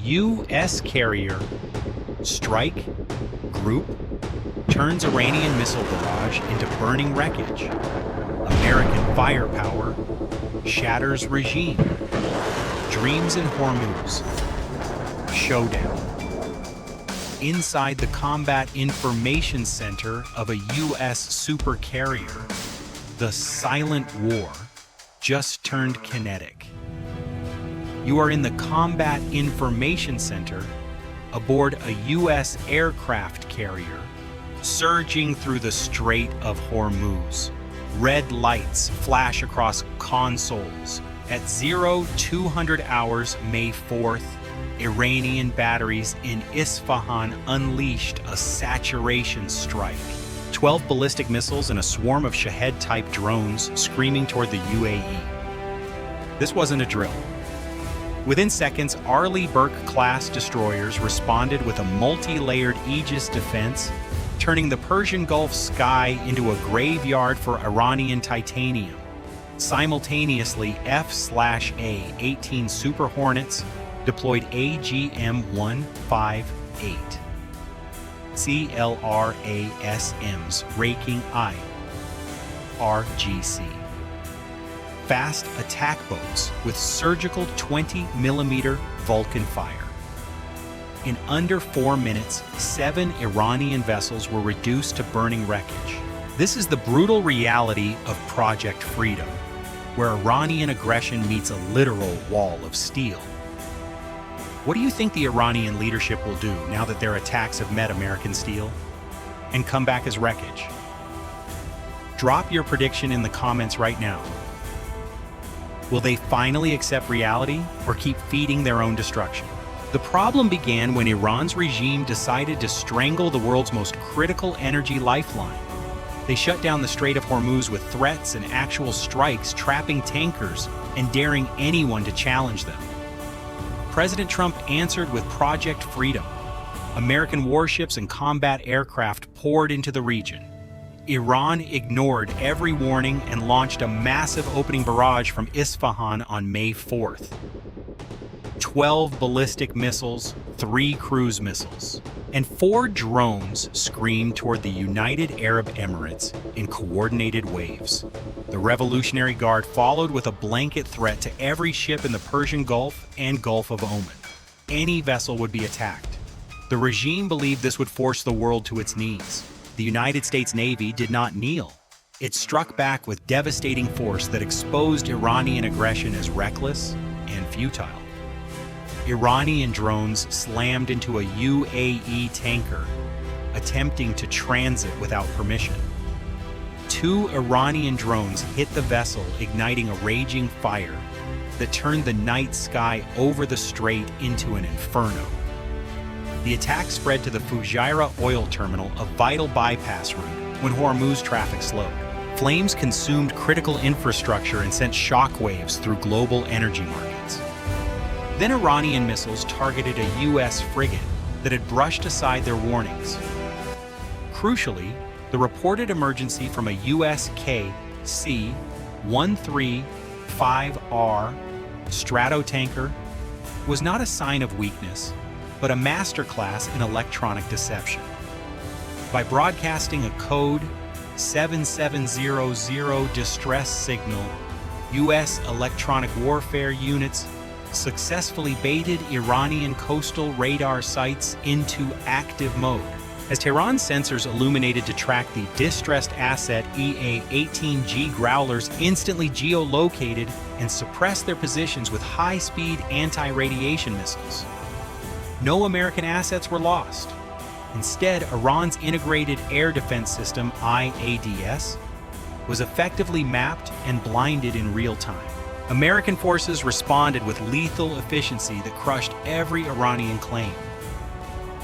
U.S. carrier strike group turns Iranian missile barrage into burning wreckage. American firepower shatters regime. Dreams in Hormuz. Showdown. Inside the Combat Information Center of a U.S. supercarrier, the silent war just turned kinetic. You are in the Combat Information Center aboard a U.S. aircraft carrier surging through the Strait of Hormuz. Red lights flash across consoles. At 0200 hours, May 4th, Iranian batteries in Isfahan unleashed a saturation strike. 12 ballistic missiles and a swarm of Shahed-type drones screaming toward the UAE. This wasn't a drill. Within seconds, Arleigh Burke-class destroyers responded with a multi-layered Aegis defense, turning the Persian Gulf sky into a graveyard for Iranian titanium. Simultaneously, F/A-18 Super Hornets deployed AGM-158 CLRASMs raking IRGC. Fast attack boats with surgical 20mm Vulcan fire. In under 4 minutes, 7 Iranian vessels were reduced to burning wreckage. This is the brutal reality of Project Freedom, where Iranian aggression meets a literal wall of steel. What do you think the Iranian leadership will do now that their attacks have met American steel and come back as wreckage? Drop your prediction in the comments right now. Will they finally accept reality or keep feeding their own destruction? The problem began when Iran's regime decided to strangle the world's most critical energy lifeline. They shut down the Strait of Hormuz with threats and actual strikes, trapping tankers and daring anyone to challenge them. President Trump answered with Project Freedom. American warships and combat aircraft poured into the region. Iran ignored every warning and launched a massive opening barrage from Isfahan on May 4th. 12 ballistic missiles, 3 cruise missiles, and 4 drones screamed toward the United Arab Emirates in coordinated waves. The Revolutionary Guard followed with a blanket threat to every ship in the Persian Gulf and Gulf of Oman. Any vessel would be attacked. The regime believed this would force the world to its knees. The United States Navy did not kneel. It struck back with devastating force that exposed Iranian aggression as reckless and futile. Iranian drones slammed into a UAE tanker, attempting to transit without permission. 2 Iranian drones hit the vessel, igniting a raging fire that turned the night sky over the strait into an inferno. The attack spread to the Fujairah oil terminal, a vital bypass route, when Hormuz traffic slowed. Flames consumed critical infrastructure and sent shockwaves through global energy markets. Then Iranian missiles targeted a U.S. frigate that had brushed aside their warnings. Crucially, the reported emergency from a U.S. KC-135R Stratotanker was not a sign of weakness, but a masterclass in electronic deception. By broadcasting a code 7700 distress signal, U.S. electronic warfare units successfully baited Iranian coastal radar sites into active mode. As Tehran's sensors illuminated to track the distressed asset, EA-18G Growlers instantly geolocated and suppressed their positions with high-speed anti-radiation missiles. No American assets were lost. Instead, Iran's Integrated Air Defense System, IADS, was effectively mapped and blinded in real time. American forces responded with lethal efficiency that crushed every Iranian claim.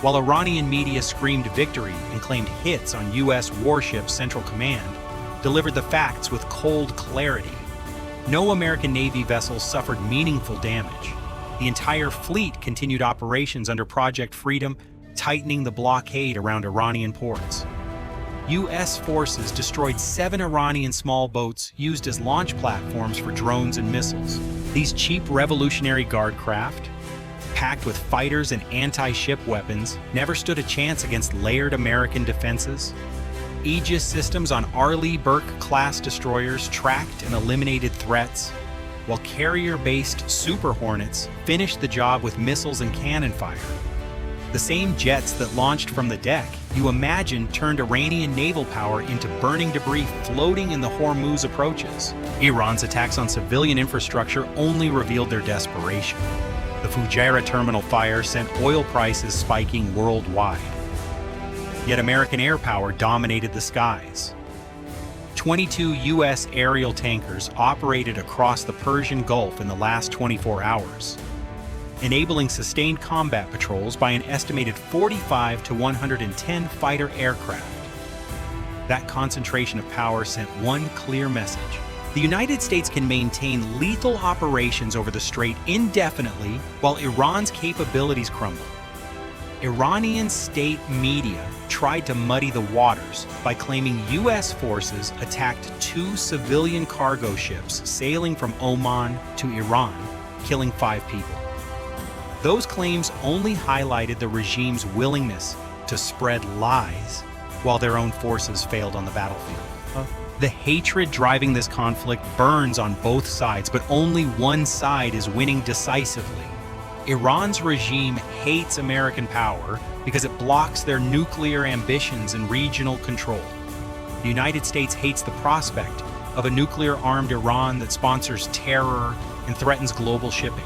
While Iranian media screamed victory and claimed hits on U.S. warships, Central Command delivered the facts with cold clarity. No American Navy vessels suffered meaningful damage. The entire fleet continued operations under Project Freedom, tightening the blockade around Iranian ports. U.S. forces destroyed 7 Iranian small boats used as launch platforms for drones and missiles. These cheap Revolutionary Guard craft packed with fighters and anti-ship weapons, never stood a chance against layered American defenses. Aegis systems on Arleigh Burke-class destroyers tracked and eliminated threats, while carrier-based Super Hornets finished the job with missiles and cannon fire. The same jets that launched from the deck, you imagine, turned Iranian naval power into burning debris floating in the Hormuz approaches. Iran's attacks on civilian infrastructure only revealed their desperation. The Fujairah terminal fire sent oil prices spiking worldwide. Yet American air power dominated the skies. 22 U.S. aerial tankers operated across the Persian Gulf in the last 24 hours, enabling sustained combat patrols by an estimated 45 to 110 fighter aircraft. That concentration of power sent one clear message. The United States can maintain lethal operations over the strait indefinitely while Iran's capabilities crumble. Iranian state media tried to muddy the waters by claiming U.S. forces attacked 2 civilian cargo ships sailing from Oman to Iran, killing 5 people. Those claims only highlighted the regime's willingness to spread lies while their own forces failed on the battlefield. The hatred driving this conflict burns on both sides, but only one side is winning decisively. Iran's regime hates American power because it blocks their nuclear ambitions and regional control. The United States hates the prospect of a nuclear-armed Iran that sponsors terror and threatens global shipping.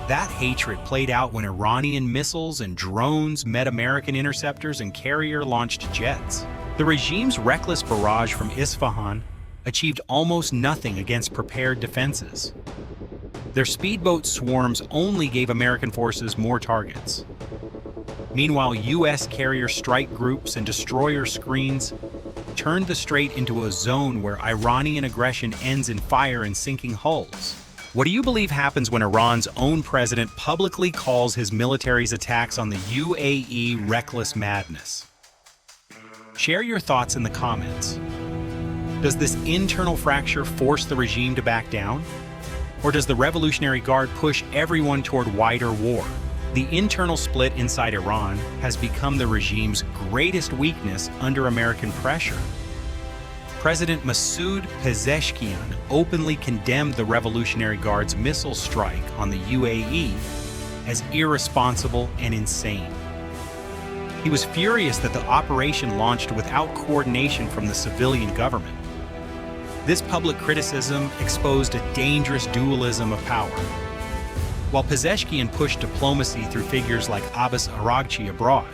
That hatred played out when Iranian missiles and drones met American interceptors and carrier-launched jets. The regime's reckless barrage from Isfahan achieved almost nothing against prepared defenses. Their speedboat swarms only gave American forces more targets. Meanwhile, U.S. carrier strike groups and destroyer screens turned the strait into a zone where Iranian aggression ends in fire and sinking hulls. What do you believe happens when Iran's own president publicly calls his military's attacks on the UAE reckless madness? Share your thoughts in the comments. Does this internal fracture force the regime to back down? Or does the Revolutionary Guard push everyone toward wider war? The internal split inside Iran has become the regime's greatest weakness under American pressure. President Masoud Pezeshkian openly condemned the Revolutionary Guard's missile strike on the UAE as irresponsible and insane. He was furious that the operation launched without coordination from the civilian government. This public criticism exposed a dangerous dualism of power. While Pezeshkian pushed diplomacy through figures like Abbas Araghchi abroad,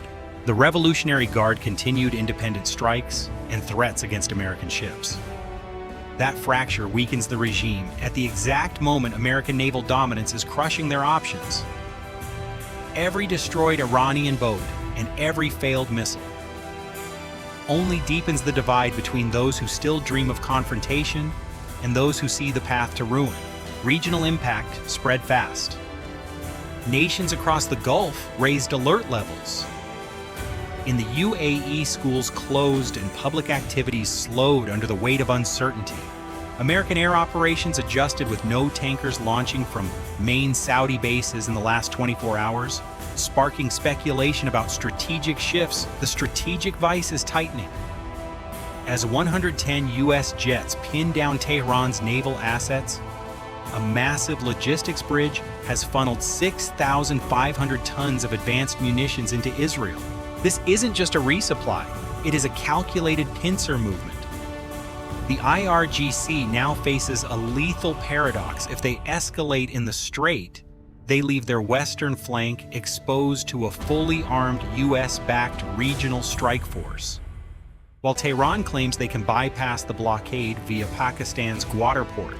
the Revolutionary Guard continued independent strikes and threats against American ships. That fracture weakens the regime at the exact moment American naval dominance is crushing their options. Every destroyed Iranian boat and every failed missile only deepens the divide between those who still dream of confrontation and those who see the path to ruin. Regional impact spread fast. Nations across the Gulf raised alert levels. In the UAE, schools closed and public activities slowed under the weight of uncertainty. American air operations adjusted with no tankers launching from main Saudi bases in the last 24 hours, sparking speculation about strategic shifts. The strategic vice is tightening. As 110 U.S. jets pin down Tehran's naval assets, a massive logistics bridge has funneled 6,500 tons of advanced munitions into Israel. This isn't just a resupply, it is a calculated pincer movement. The IRGC now faces a lethal paradox. If they escalate in the strait, they leave their western flank exposed to a fully armed US-backed regional strike force. While Tehran claims they can bypass the blockade via Pakistan's Gwadar port.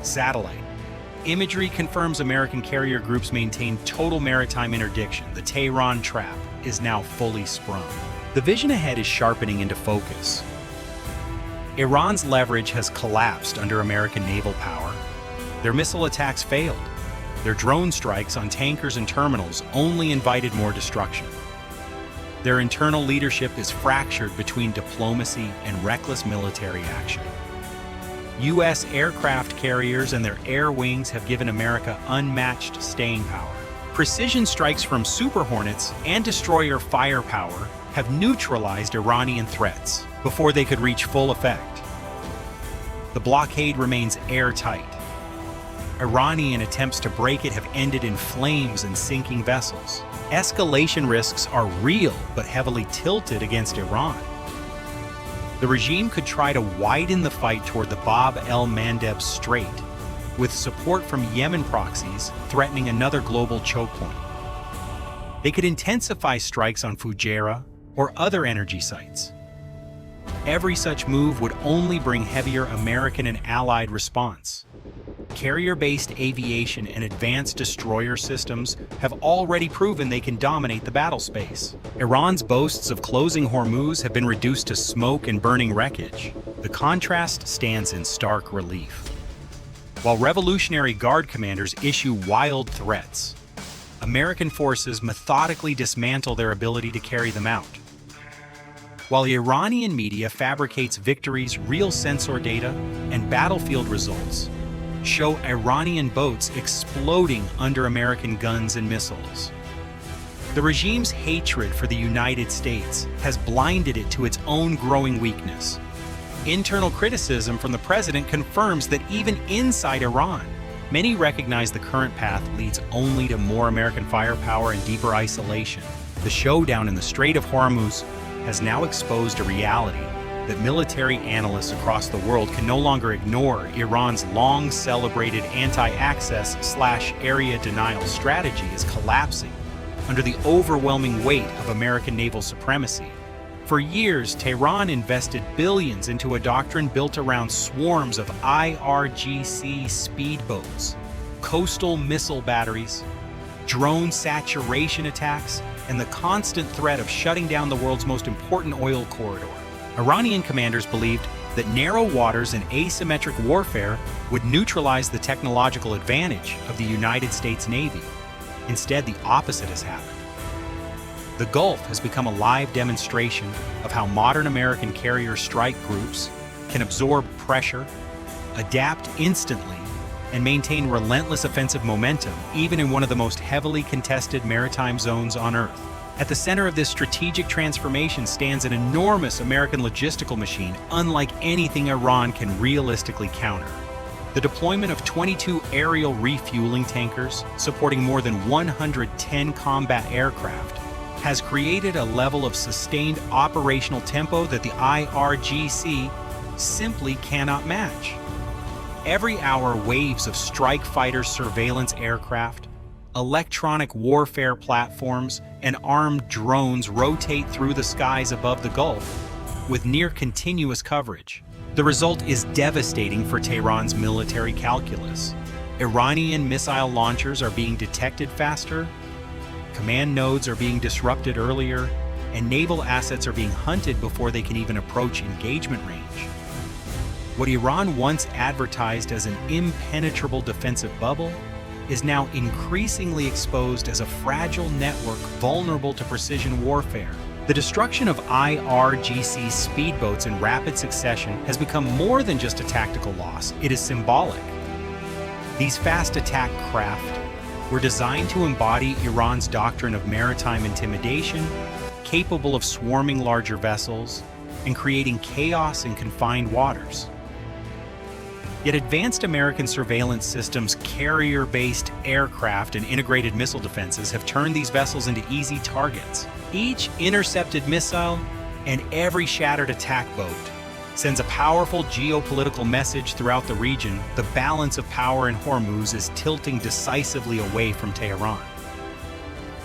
Satellite imagery confirms American carrier groups maintain total maritime interdiction. The Tehran Trap is now fully sprung. The vision ahead is sharpening into focus. Iran's leverage has collapsed under American naval power. Their missile attacks failed. Their drone strikes on tankers and terminals only invited more destruction. Their internal leadership is fractured between diplomacy and reckless military action. U.S. aircraft carriers and their air wings have given America unmatched staying power. Precision strikes from Super Hornets and destroyer firepower have neutralized Iranian threats before they could reach full effect. The blockade remains airtight. Iranian attempts to break it have ended in flames and sinking vessels. Escalation risks are real but heavily tilted against Iran. The regime could try to widen the fight toward the Bab el-Mandeb Strait, with support from Yemen proxies threatening another global choke point. They could intensify strikes on Fujairah or other energy sites. Every such move would only bring heavier American and allied response. Carrier-based aviation and advanced destroyer systems have already proven they can dominate the battle space. Iran's boasts of closing Hormuz have been reduced to smoke and burning wreckage. The contrast stands in stark relief. While Revolutionary Guard commanders issue wild threats, American forces methodically dismantle their ability to carry them out. While Iranian media fabricates victories, real sensor data and battlefield results show Iranian boats exploding under American guns and missiles. The regime's hatred for the United States has blinded it to its own growing weakness. Internal criticism from the president confirms that even inside Iran, many recognize the current path leads only to more American firepower and deeper isolation. The showdown in the Strait of Hormuz has now exposed a reality that military analysts across the world can no longer ignore. Iran's long-celebrated anti-access/area denial strategy is collapsing under the overwhelming weight of American naval supremacy. For years, Tehran invested billions into a doctrine built around swarms of IRGC speedboats, coastal missile batteries, drone saturation attacks, and the constant threat of shutting down the world's most important oil corridor. Iranian commanders believed that narrow waters and asymmetric warfare would neutralize the technological advantage of the United States Navy. Instead, the opposite has happened. The Gulf has become a live demonstration of how modern American carrier strike groups can absorb pressure, adapt instantly, and maintain relentless offensive momentum, even in one of the most heavily contested maritime zones on Earth. At the center of this strategic transformation stands an enormous American logistical machine, unlike anything Iran can realistically counter. The deployment of 22 aerial refueling tankers, supporting more than 110 combat aircraft, has created a level of sustained operational tempo that the IRGC simply cannot match. Every hour, waves of strike fighter surveillance aircraft, electronic warfare platforms, and armed drones rotate through the skies above the Gulf with near-continuous coverage. The result is devastating for Tehran's military calculus. Iranian missile launchers are being detected faster, command nodes are being disrupted earlier, and naval assets are being hunted before they can even approach engagement range. What Iran once advertised as an impenetrable defensive bubble is now increasingly exposed as a fragile network vulnerable to precision warfare. The destruction of IRGC speedboats in rapid succession has become more than just a tactical loss, it is symbolic. These fast attack craft were designed to embody Iran's doctrine of maritime intimidation, capable of swarming larger vessels and creating chaos in confined waters. Yet advanced American surveillance systems, carrier-based aircraft, and integrated missile defenses have turned these vessels into easy targets. Each intercepted missile and every shattered attack boat sends a powerful geopolitical message throughout the region. The balance of power in Hormuz is tilting decisively away from Tehran.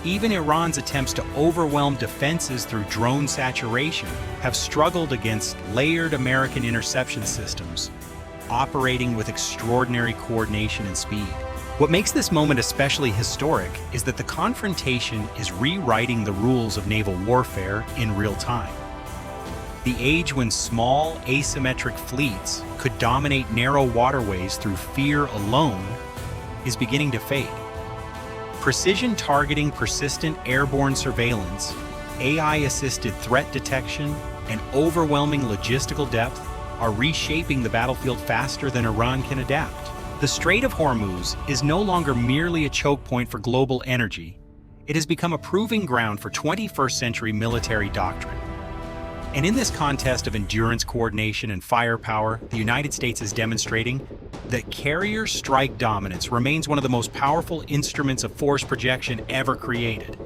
Even Iran's attempts to overwhelm defenses through drone saturation have struggled against layered American interception systems, operating with extraordinary coordination and speed. What makes this moment especially historic is that the confrontation is rewriting the rules of naval warfare in real time. The age when small, asymmetric fleets could dominate narrow waterways through fear alone is beginning to fade. Precision targeting, persistent airborne surveillance, AI-assisted threat detection, and overwhelming logistical depth are reshaping the battlefield faster than Iran can adapt. The Strait of Hormuz is no longer merely a choke point for global energy. It has become a proving ground for 21st century military doctrine. And in this contest of endurance, coordination, and firepower, the United States is demonstrating that carrier strike dominance remains one of the most powerful instruments of force projection ever created.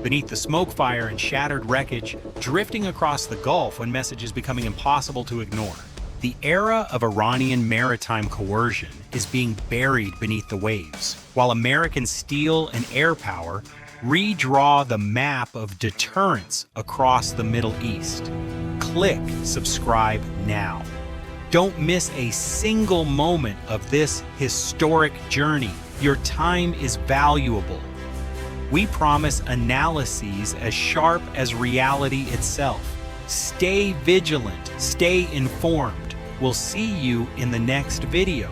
Beneath the smoke fire and shattered wreckage, drifting across the Gulf when message is becoming impossible to ignore, the era of Iranian maritime coercion is being buried beneath the waves, while American steel and air power redraw the map of deterrence across the Middle East. Click subscribe now. Don't miss a single moment of this historic journey. Your time is valuable. We promise analyses as sharp as reality itself. Stay vigilant, stay informed. We'll see you in the next video.